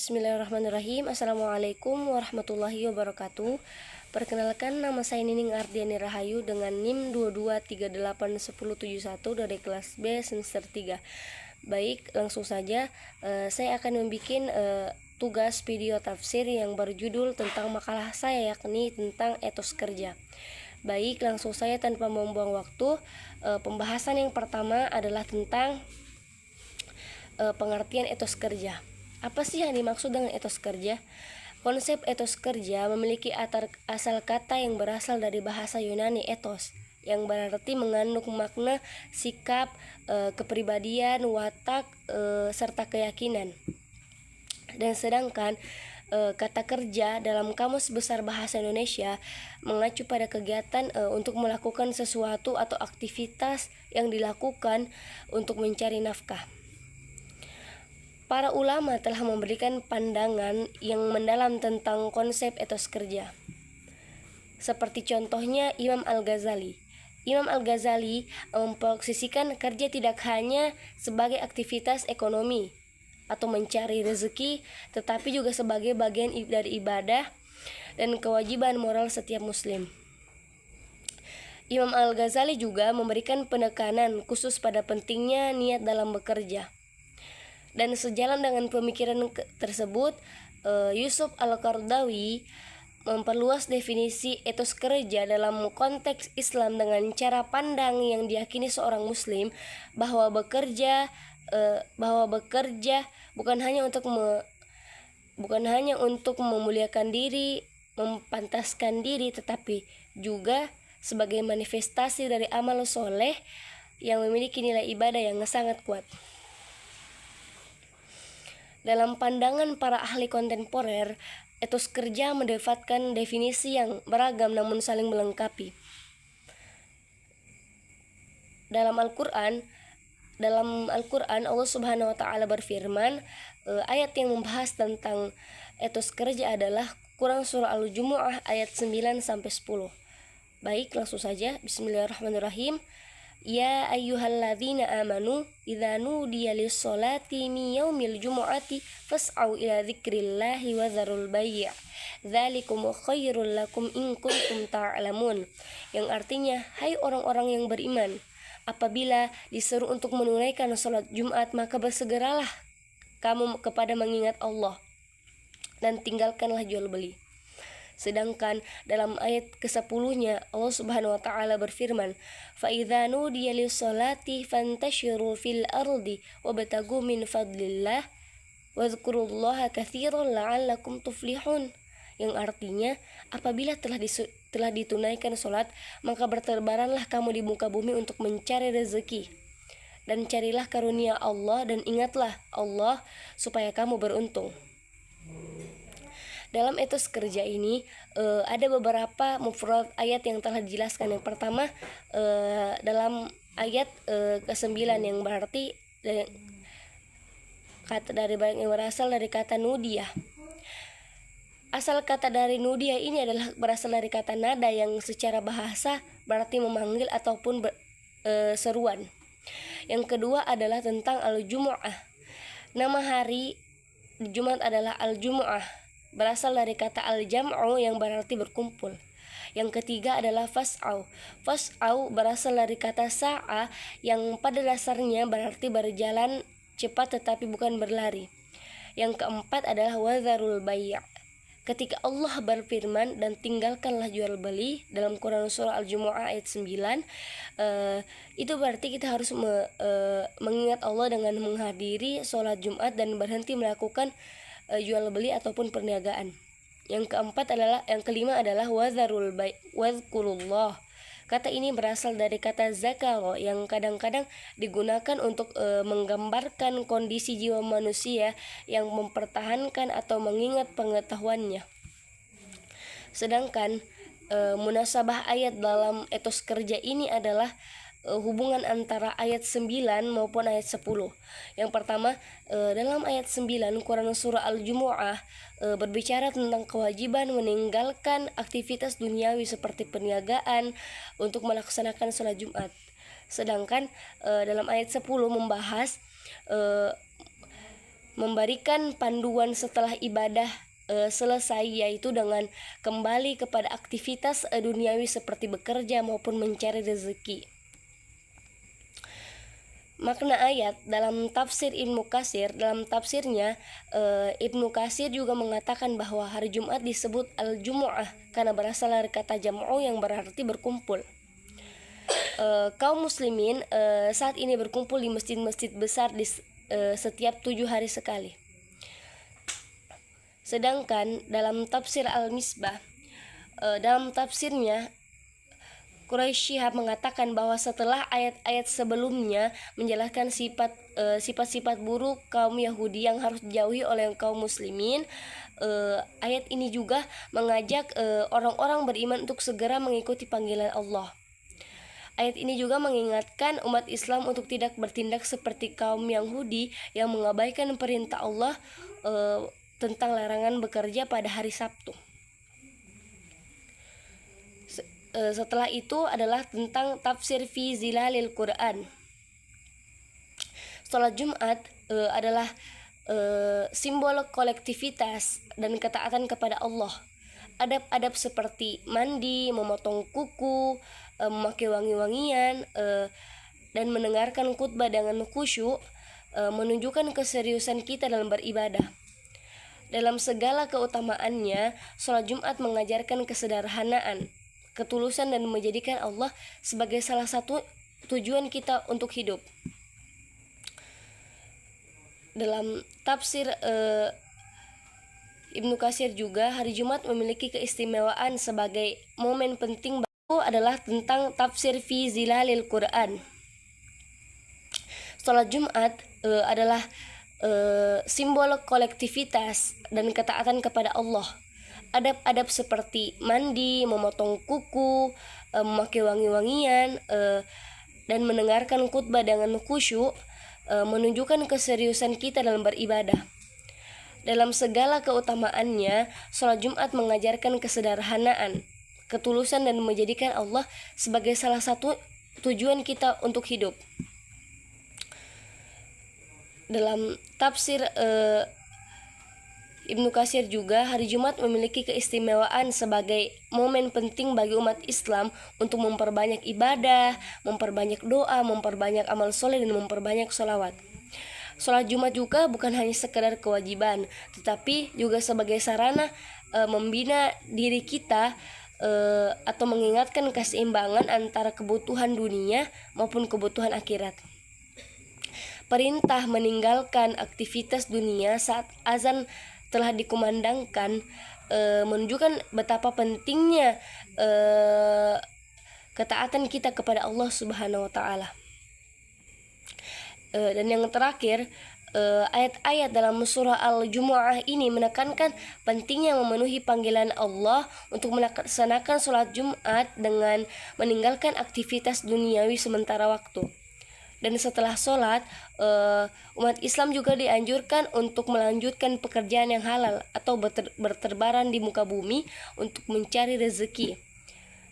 Bismillahirrahmanirrahim. Assalamualaikum warahmatullahi wabarakatuh. Perkenalkan, nama saya Nining Ardiani Rahayu dengan NIM 22381071 dari kelas B semester 3. Baik, langsung saja saya akan membuat tugas video tafsir yang berjudul tentang makalah saya, yakni tentang etos kerja. Baik, langsung saja tanpa membuang waktu. Pembahasan yang pertama adalah tentang pengertian etos kerja. Apa sih yang dimaksud dengan etos kerja? Konsep etos kerja memiliki asal kata yang berasal dari bahasa Yunani etos, yang berarti mengandung makna sikap, kepribadian, watak, serta keyakinan. Dan sedangkan kata kerja dalam Kamus Besar Bahasa Indonesia mengacu pada kegiatan untuk melakukan sesuatu atau aktivitas yang dilakukan untuk mencari nafkah. Para ulama telah memberikan pandangan yang mendalam tentang konsep etos kerja. Seperti contohnya Imam Al-Ghazali. Imam Al-Ghazali memposisikan kerja tidak hanya sebagai aktivitas ekonomi atau mencari rezeki, tetapi juga sebagai bagian dari ibadah dan kewajiban moral setiap muslim. Imam Al-Ghazali juga memberikan penekanan khusus pada pentingnya niat dalam bekerja. Dan sejalan dengan pemikiran tersebut, Yusuf Al-Qaradawi memperluas definisi etos kerja dalam konteks Islam dengan cara pandang yang diyakini seorang muslim bahwa bekerja bukan hanya untuk memuliakan diri, mempantaskan diri, tetapi juga sebagai manifestasi dari amal soleh yang memiliki nilai ibadah yang sangat kuat. Dalam pandangan para ahli kontemporer, etos kerja mendapatkan definisi yang beragam namun saling melengkapi. Dalam Al-Quran Allah Subhanahu wa taala berfirman, ayat yang membahas tentang etos kerja adalah Quran surah Al-Jumu'ah ayat 9 sampai 10. Baik, langsung saja. Bismillahirrahmanirrahim. Ya ayyuhalladzina amanu idza nudiya lis-sholati min yaumil jumu'ati fas'au ila dzikrillahi wa dzarul bai'. Dzalikum khairul lakum in kuntum ta'lamun. Yang artinya, hai orang-orang yang beriman, apabila diseru untuk menunaikan salat Jumat, maka bersegeralah kamu kepada mengingat Allah dan tinggalkanlah jual beli. Sedangkan dalam ayat ke-10-nya Allah Subhanahu wa taala berfirman, "Fa idza nudiya lis-sholati fantashiru fil ardi wabtagu min fadlillah wadhkurullaha katsiran la'allakum tuflihun." Yang artinya, apabila telah ditunaikan salat, maka berterbaranlah kamu di muka bumi untuk mencari rezeki, dan carilah karunia Allah dan ingatlah Allah supaya kamu beruntung. Dalam etos kerja ini ada beberapa mufrad ayat yang telah dijelaskan. Yang pertama dalam ayat ke-9 yang berarti kata dari yang berasal dari kata nudiyah. Asal kata dari nudiyah ini adalah berasal dari kata nada yang secara bahasa berarti memanggil ataupun seruan. Yang kedua adalah tentang al-jumu'ah. Nama hari Jumat adalah al-jumu'ah, berasal dari kata al-jam'u yang berarti berkumpul. Yang ketiga adalah fas'au. Fas'au berasal dari kata sa'a yang pada dasarnya berarti berjalan cepat tetapi bukan berlari. Yang keempat adalah wadzarul bai'. Ketika Allah berfirman dan tinggalkanlah jual beli dalam Quran surah Al-Jumu'ah ayat 9, itu berarti kita harus mengingat Allah dengan menghadiri sholat Jumat dan berhenti melakukan jual beli ataupun perniagaan. Yang kelima adalah wadzarul bai' wadzkurullah. Kata ini berasal dari kata zakaro yang kadang-kadang digunakan untuk menggambarkan kondisi jiwa manusia yang mempertahankan atau mengingat pengetahuannya. Sedangkan munasabah ayat dalam etos kerja ini adalah hubungan antara ayat 9 maupun ayat 10. Yang pertama, dalam ayat 9 Quran surah Al-Jumu'ah berbicara tentang kewajiban meninggalkan aktivitas duniawi seperti perniagaan untuk melaksanakan sholat Jumat. Sedangkan dalam ayat 10 membahas memberikan panduan setelah ibadah selesai, yaitu dengan kembali kepada aktivitas duniawi seperti bekerja maupun mencari rezeki. Makna ayat dalam tafsir Ibnu Katsir, dalam tafsirnya Ibnu Katsir juga mengatakan bahwa hari Jumat disebut al-Jumu'ah karena berasal dari kata jam'u yang berarti berkumpul. Kaum muslimin saat ini berkumpul di masjid-masjid besar di setiap 7 hari sekali. Sedangkan dalam tafsir Al-Misbah, dalam tafsirnya Quraisy Shihab mengatakan bahwa setelah ayat-ayat sebelumnya menjelaskan sifat-sifat buruk kaum Yahudi yang harus dijauhi oleh kaum muslimin, ayat ini juga mengajak orang-orang beriman untuk segera mengikuti panggilan Allah. Ayat ini juga mengingatkan umat Islam untuk tidak bertindak seperti kaum Yahudi yang mengabaikan perintah Allah tentang larangan bekerja pada hari Sabtu. Setelah itu adalah tentang tafsir fi zilalil Quran. Salat Jumat adalah simbol kolektivitas dan ketaatan kepada Allah. Adab-adab seperti mandi, memotong kuku, memakai wangi-wangian, dan mendengarkan khutbah dengan khusyuk menunjukkan keseriusan kita dalam beribadah. Dalam segala keutamaannya, sholat Jumat mengajarkan kesederhanaan, ketulusan, dan menjadikan Allah sebagai salah satu tujuan kita untuk hidup. Dalam tafsir Ibnu Katsir juga, hari Jumat memiliki keistimewaan sebagai momen penting. Itu adalah tentang tafsir fi zilalil Quran. Salat Jumat adalah simbol kolektivitas dan ketaatan kepada Allah. Adab-adab seperti mandi, memotong kuku, memakai wangi-wangian, dan mendengarkan khutbah dengan khusyuk menunjukkan keseriusan kita dalam beribadah. Dalam segala keutamaannya, sholat Jumat mengajarkan kesederhanaan, ketulusan, dan menjadikan Allah sebagai salah satu tujuan kita untuk hidup. Dalam tafsir Ibnu Katsir juga, hari Jumat memiliki keistimewaan sebagai momen penting bagi umat Islam untuk memperbanyak ibadah, memperbanyak doa, memperbanyak amal soleh, dan memperbanyak sholawat. Sholat Jumat juga bukan hanya sekedar kewajiban, tetapi juga sebagai sarana membina diri kita atau mengingatkan keseimbangan antara kebutuhan dunia maupun kebutuhan akhirat. Perintah meninggalkan aktivitas dunia saat azan telah dikumandangkan menunjukkan betapa pentingnya ketaatan kita kepada Allah Subhanahu wa Ta'ala. Dan yang terakhir, ayat-ayat dalam surah Al-Jumu'ah ini menekankan pentingnya memenuhi panggilan Allah untuk melaksanakan sholat Jumat dengan meninggalkan aktivitas duniawi sementara waktu. Dan setelah sholat, umat Islam juga dianjurkan untuk melanjutkan pekerjaan yang halal atau berterbaran di muka bumi untuk mencari rezeki.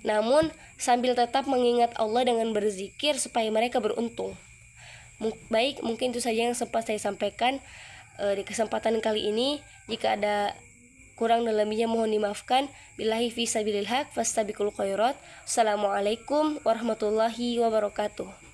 Namun sambil tetap mengingat Allah dengan berzikir supaya mereka beruntung. Baik, mungkin itu saja yang sempat saya sampaikan di kesempatan kali ini. Jika ada kurang dan lebihnya mohon dimaafkan. Billahi fi sabilil haq fastabiqul khairat. Assalamualaikum warahmatullahi wabarakatuh.